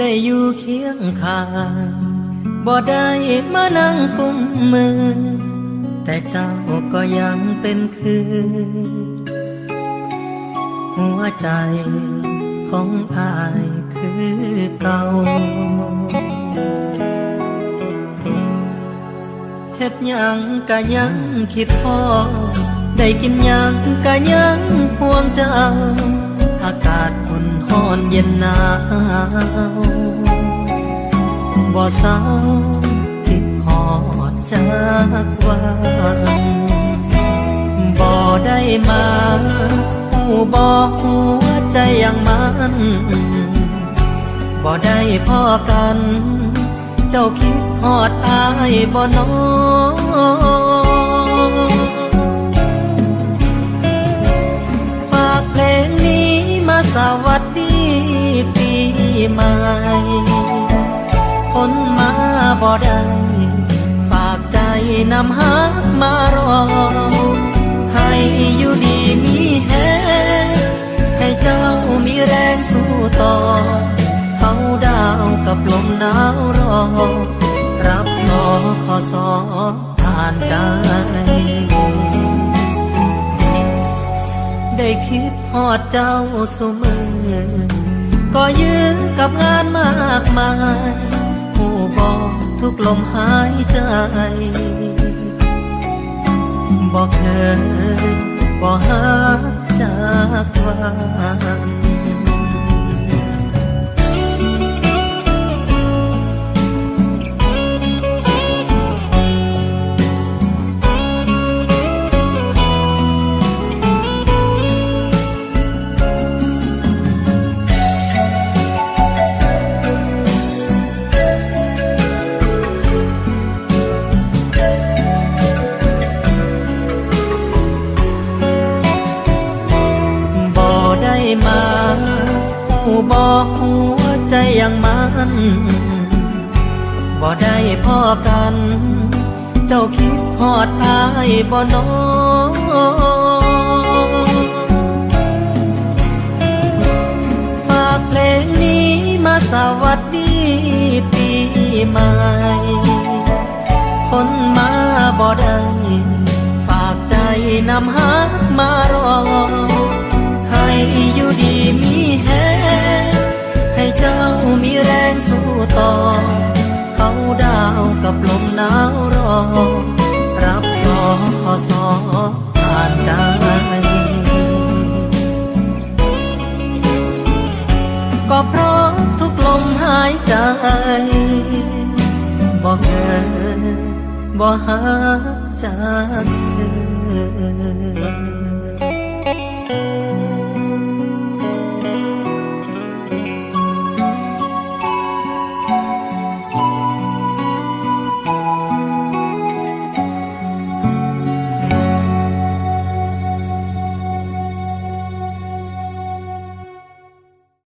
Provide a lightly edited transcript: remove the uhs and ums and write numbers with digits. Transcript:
ได้อยู่เคียงข้างบ่ได้มานั่งกุมมือแต่เจ้าก็ยังเป็นคือหัวใจของอายคือเก่าเฮ็ดหยังก็ยังคิดพอได้กินหยังก็ยังห่วงเจ้าอากาศอุ่นร้อนเย็นหนาวบ่เศร้าคิดฮอดจากวันบ่ได้มาหูบ่หัวใจยังมันบ่ได้พ้อกันเจ้าคิดฮอดอายบ่น้อฝากเพลงนี้มาสวัสดีปีใหม่คนมาบ่ได้ฝากใจนำฮักมารอให้อยู่ดีมีแฮงให้เจ้ามีแรงสู้ต่อเขาดาวกับลมหนาวรอรับสอขอสอผ่านใจได้คิดฮอดเจ้าเสมอก็ยืนกับงานมากมายหูบอกทุกลมหายใจบอกเคยบอกหาจากวันมาหูบอกหัวใจยังมันบ่ได้พ้อกันเจ้าคิดฮอดอายบ่น้อฝากเพลงนี้มาสวัสดีปีใหม่คนมาบ่ได้ฝากใจนำฮักมารอให้อยู่ดีมีแฮงให้เจ้ามีแรงสู้ต่อเขาดาวกับลมหนาวรอรับสอขอสอผ่านใจก็เพราะทุกลมหายใจบ่เกินบ่หาจากเธอ